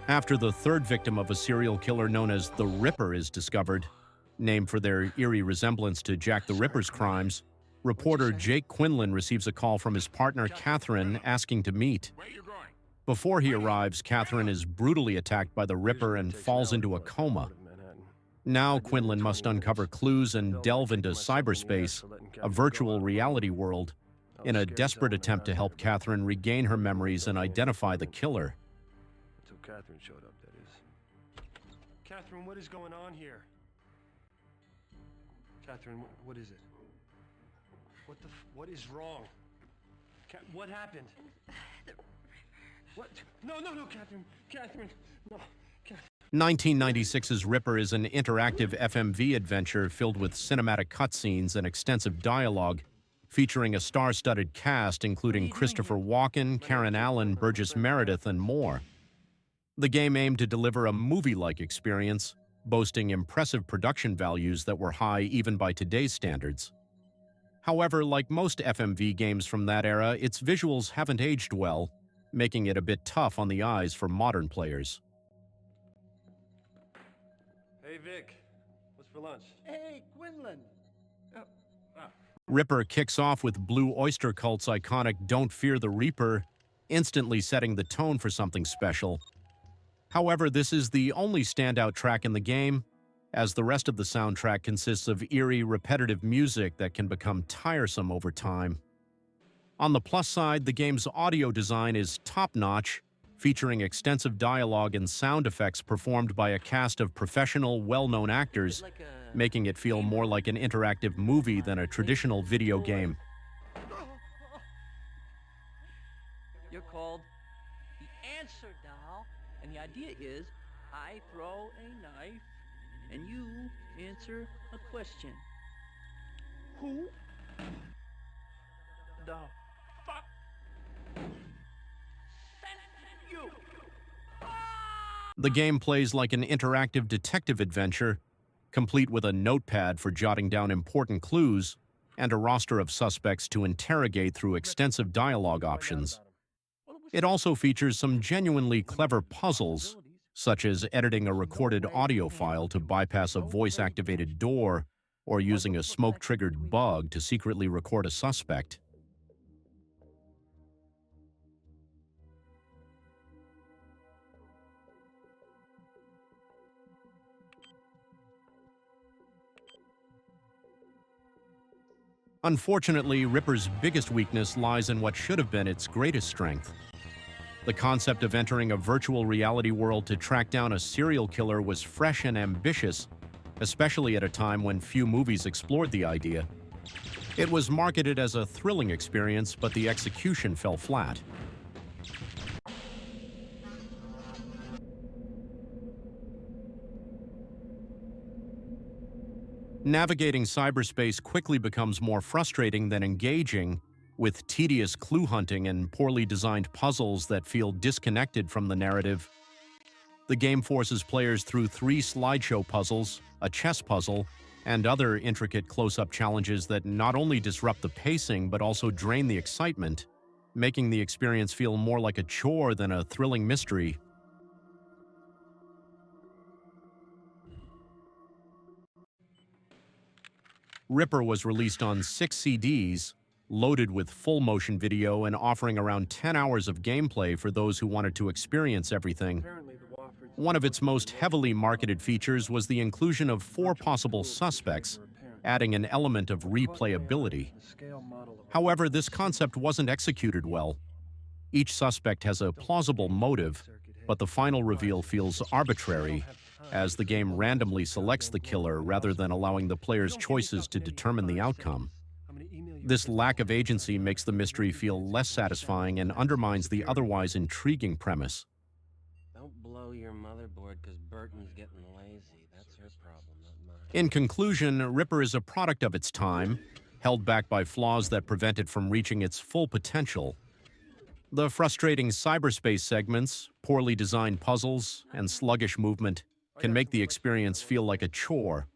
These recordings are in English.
After the third victim of a serial killer known as the Ripper is discovered, named for their eerie resemblance to Jack the Ripper's crimes, reporter Jake Quinlan receives a call from his partner Catherine asking to meet. Before he arrives, Catherine is brutally attacked by the Ripper and falls into a coma. Now Quinlan must uncover clues and delve into cyberspace, a virtual reality world, in a desperate attempt to help Catherine regain her memories and identify the killer. Until Catherine showed up, that is. Catherine, what is going on here? Catherine, what is it? What is wrong? What happened? What? No, Catherine, no. 1996's Ripper is an interactive FMV adventure filled with cinematic cutscenes and extensive dialogue, featuring a star-studded cast including Christopher Walken, Karen Allen, Burgess Meredith, and more. The game aimed to deliver a movie-like experience, boasting impressive production values that were high even by today's standards. However, like most FMV games from that era, its visuals haven't aged well, making it a bit tough on the eyes for modern players. Hey, Vic. What's for lunch? Hey, Quinlan. Ripper kicks off with Blue Oyster Cult's iconic Don't Fear the Reaper, instantly setting the tone for something special. However, this is the only standout track in the game, as the rest of the soundtrack consists of eerie, repetitive music that can become tiresome over time. On the plus side, the game's audio design is top-notch, featuring extensive dialogue and sound effects performed by a cast of professional, well-known actors, making it feel more like an interactive movie than a traditional video game. You're called the Answer Doll, and the idea is I throw a knife and you answer a question. Who the fuck sent you? The game plays like an interactive detective adventure, complete with a notepad for jotting down important clues and a roster of suspects to interrogate through extensive dialogue options. It also features some genuinely clever puzzles, such as editing a recorded audio file to bypass a voice-activated door or using a smoke-triggered bug to secretly record a suspect. Unfortunately, Ripper's biggest weakness lies in what should have been its greatest strength. The concept of entering a virtual reality world to track down a serial killer was fresh and ambitious, especially at a time when few movies explored the idea. It was marketed as a thrilling experience, but the execution fell flat. Navigating cyberspace quickly becomes more frustrating than engaging, with tedious clue hunting and poorly designed puzzles that feel disconnected from the narrative. The game forces players through 3 slideshow puzzles, a chess puzzle, and other intricate close-up challenges that not only disrupt the pacing but also drain the excitement, making the experience feel more like a chore than a thrilling mystery. Ripper was released on 6 CDs, loaded with full motion video and offering around 10 hours of gameplay for those who wanted to experience everything. One of its most heavily marketed features was the inclusion of 4 possible suspects, adding an element of replayability. However, this concept wasn't executed well. Each suspect has a plausible motive, but the final reveal feels arbitrary, as the game randomly selects the killer rather than allowing the player's choices to determine the outcome. This lack of agency makes the mystery feel less satisfying and undermines the otherwise intriguing premise. Don't blow your motherboard because Burton's getting lazy. That's her problem, not mine. In conclusion, Ripper is a product of its time, held back by flaws that prevent it from reaching its full potential. The frustrating cyberspace segments, poorly designed puzzles, and sluggish movement can make the experience feel like a chore.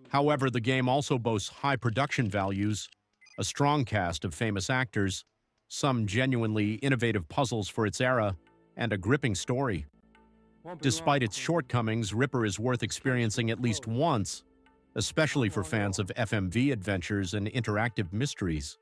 However, the game also boasts high production values, a strong cast of famous actors, some genuinely innovative puzzles for its era, and a gripping story. Despite its shortcomings, Ripper is worth experiencing at least once, especially for fans of FMV adventures and interactive mysteries.